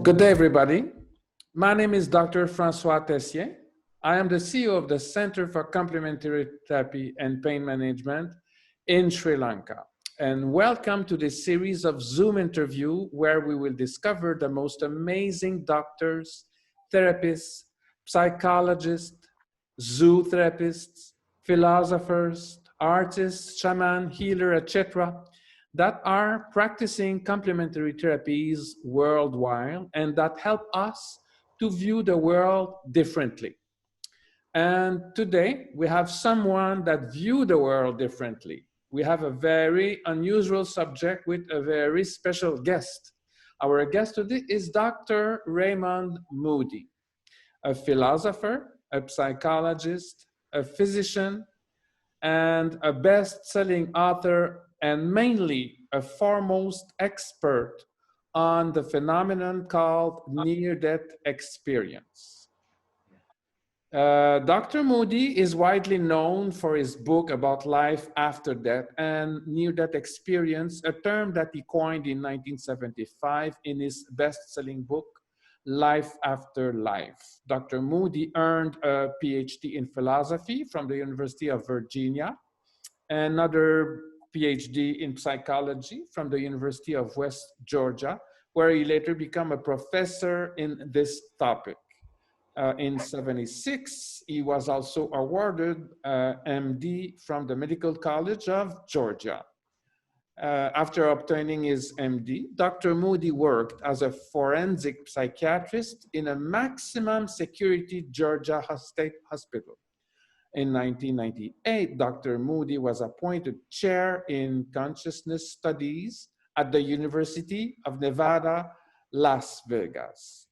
Good day, everybody. My name is Dr. Francois Tessier. I am the CEO of the Center for Complementary Therapy and Pain Management in Sri Lanka. And welcome to this series of Zoom interview where we will discover the most amazing doctors, therapists, psychologists, zoo therapists, philosophers, artists, shaman, healer, etc., that are practicing complementary therapies worldwide and that help us to view the world differently. And today we have someone that views the world differently. We have a very unusual subject with a very special guest. Our guest today is Dr. Raymond Moody, a philosopher, a psychologist, a physician, and a best-selling author, and mainly a foremost expert on the phenomenon called near-death experience. Dr. Moody is widely known for his book about life after death and near-death experience, a term that he coined in 1975 in his best-selling book, Life After Life. Dr. Moody earned a PhD in philosophy from the University of Virginia, another PhD in psychology from the University of West Georgia, where he later became a professor in this topic. In '76, he was also awarded MD from the Medical College of Georgia. After obtaining his MD, Dr. Moody worked as a forensic psychiatrist in a maximum security Georgia state hospital. In 1998, Dr. Moody was appointed chair in consciousness studies at the University of Nevada, Las Vegas.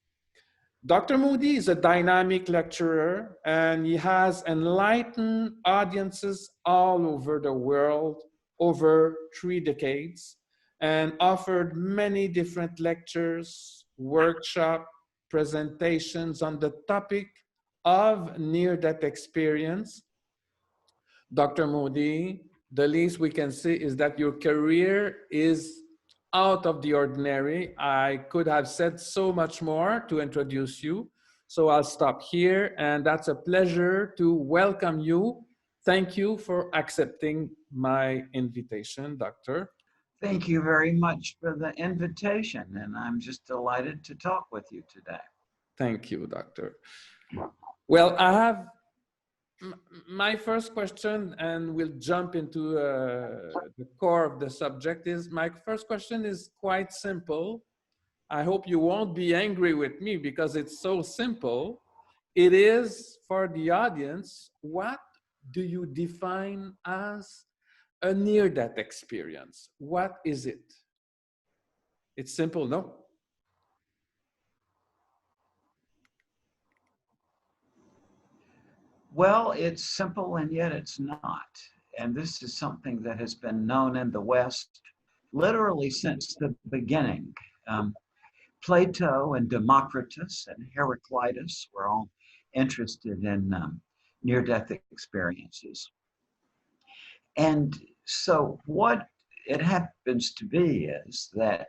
Dr. Moody is a dynamic lecturer, and he has enlightened audiences all over the world over 3 decades and offered many different lectures, workshops, presentations on the topic of near-death experience. Dr. Moody, the least we can say is that your career is out of the ordinary. I could have said so much more to introduce you, so I'll stop here, and that's a pleasure to welcome you. Thank you for accepting my invitation, Doctor. Thank you very much for the invitation, and I'm just delighted to talk with you today. Thank you, Doctor. Well, I have my first question, and we'll jump into the core of the subject. My first question is quite simple. I hope you won't be angry with me because it's so simple. It is, for the audience, what do you define as a near-death experience? What is it? It's simple, no? Well, it's simple and yet it's not. And this is something that has been known in the West literally since the beginning. Plato and Democritus and Heraclitus were all interested in near-death experiences. And so what it happens to be is that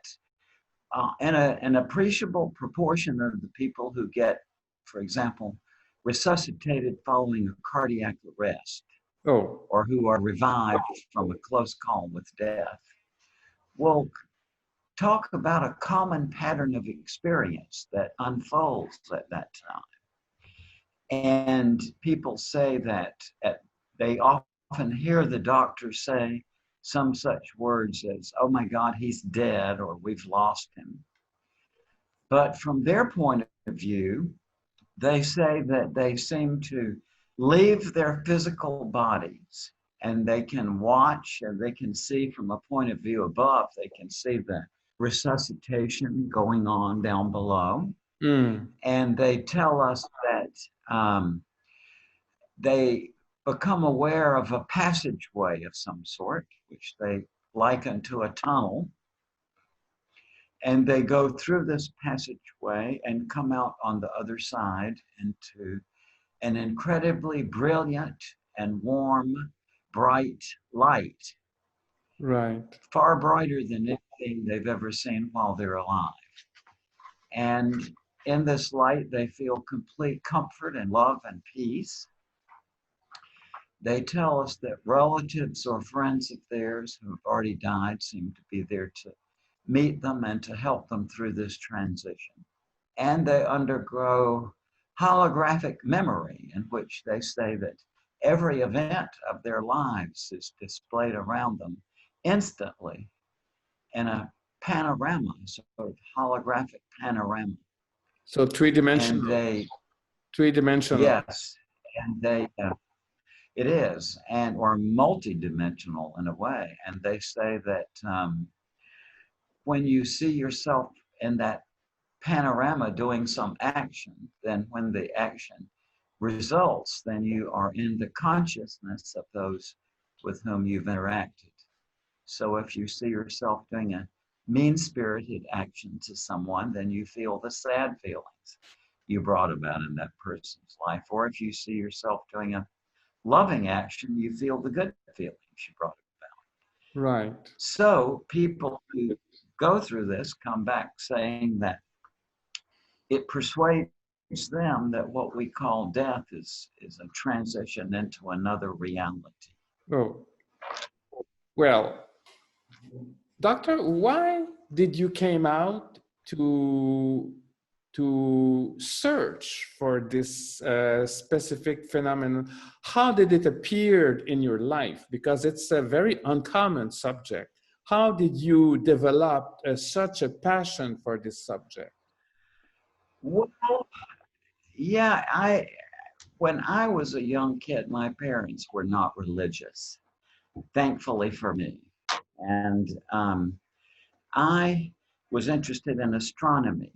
an appreciable proportion of the people who get, for example, resuscitated following a cardiac arrest, or who are revived from a close call with death, will talk about a common pattern of experience that unfolds at that time. And people say that they often hear the doctor say some such words as, "Oh my God, he's dead," or "We've lost him." But from their point of view, they say that they seem to leave their physical bodies and they can watch and they can see from a point of view above, they can see the resuscitation going on down below. And they tell us that they become aware of a passageway of some sort, which they liken to a tunnel. And they go through this passageway and come out on the other side into an incredibly brilliant and warm, bright light. Right. Far brighter than anything they've ever seen while they're alive. And in this light, they feel complete comfort and love and peace. They tell us that relatives or friends of theirs who have already died seem to be there to meet them and to help them through this transition. And they undergo holographic memory, in which they say that every event of their lives is displayed around them instantly in a panorama, sort of holographic panorama. So And they, three-dimensional. yes, and they, it is, and or multidimensional in a way. And they say that when you see yourself in that panorama doing some action, then when the action results, then you are in the consciousness of those with whom you've interacted. So if you see yourself doing a mean-spirited action to someone, then you feel the sad feelings you brought about in that person's life. Or if you see yourself doing a loving action, you feel the good feelings you brought about. Right. So people who go through this come back saying that it persuades them that what we call death is a transition into another reality. Oh, well, doctor, why did you came out to search for this specific phenomenon? How did it appear in your life? Because it's a very uncommon subject. How did you develop such a passion for this subject? Well, yeah, when I was a young kid, my parents were not religious, thankfully for me. And I was interested in astronomy.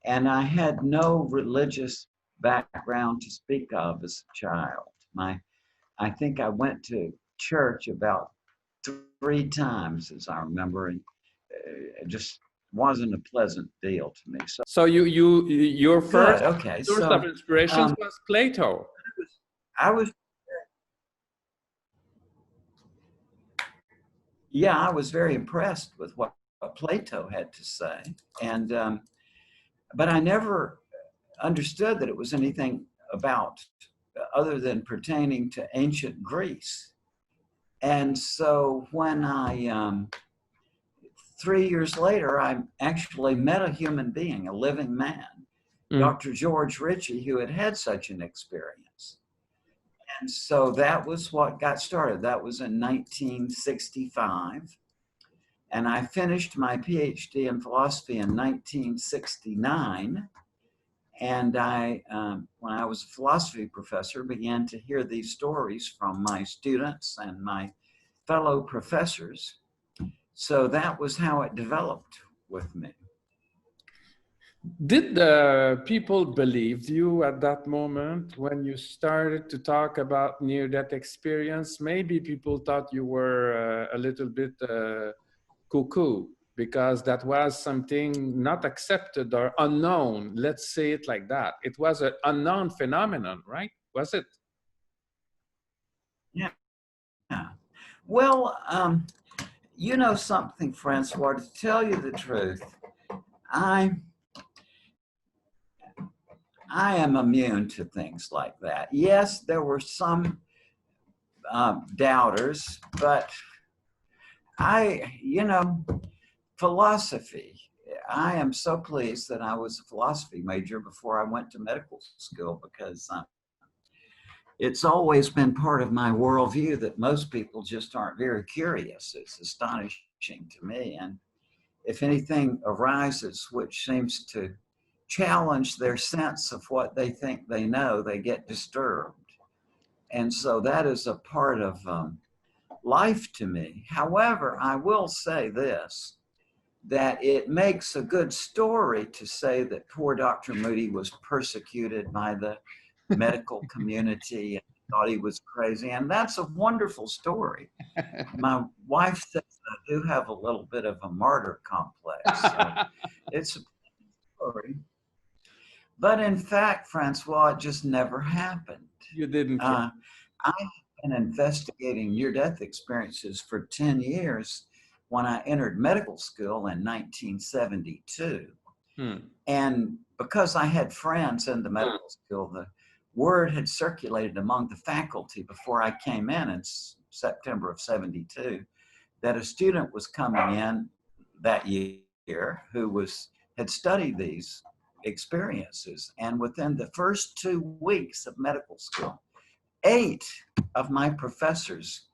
And I had no religious background to speak of as a child. I think I went to church about 3 times, as I remember, and it just wasn't a pleasant deal to me. So your first okay. source of inspiration was Plato. I was very impressed with what Plato had to say, and but I never understood that it was anything about other than pertaining to ancient Greece. And so when I 3 years later, I actually met a human being, a living man, Dr. George Ritchie, who had had such an experience. And so that was what got started. That was in 1965. And I finished my PhD in philosophy in 1969. And I, when I was a philosophy professor, began to hear these stories from my students and my fellow professors. So that was how it developed with me. Did the people believe you at that moment when you started to talk about near-death experience? Maybe people thought you were a little bit cuckoo because that was something not accepted or unknown. Let's say it like that. It was an unknown phenomenon, right? Was it? Yeah. Well, you know something, Francois, to tell you the truth, I am immune to things like that. Yes, there were some doubters, but philosophy, I am so pleased that I was a philosophy major before I went to medical school, because it's always been part of my worldview that most people just aren't very curious. It's astonishing to me. And if anything arises which seems to challenge their sense of what they think they know, they get disturbed. And so that is a part of life to me. However, I will say this, that it makes a good story to say that poor Dr. Moody was persecuted by the medical community and thought he was crazy. And that's a wonderful story. My wife says I do have a little bit of a martyr complex. So it's a story. But in fact, Francois, it just never happened. You didn't. I've been investigating near-death experiences for 10 years when I entered medical school in 1972. Hmm. And because I had friends in the medical school, the word had circulated among the faculty before I came in September of 72, that a student was coming in that year who had studied these experiences. And within the first 2 weeks of medical school, 8 of my professors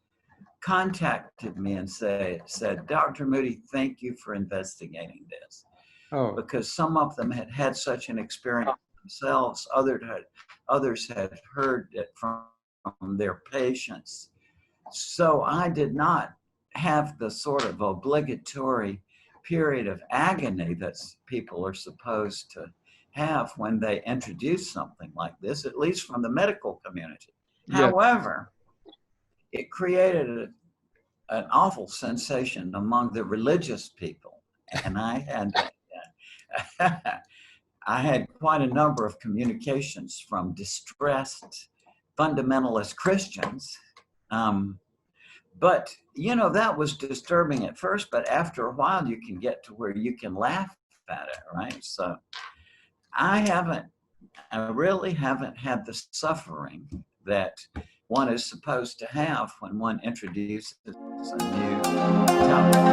contacted me and said, Dr. Moody, thank you for investigating this. Oh, Because some of them had had such an experience themselves, others had heard it from their patients. So I did not have the sort of obligatory period of agony that people are supposed to have when they introduce something like this, at least from the medical community. yes. However, it created an awful sensation among the religious people. And I had quite a number of communications from distressed fundamentalist Christians. But, that was disturbing at first, but after a while you can get to where you can laugh at it, right? So I really haven't had the suffering that one is supposed to have when one introduces a new topic.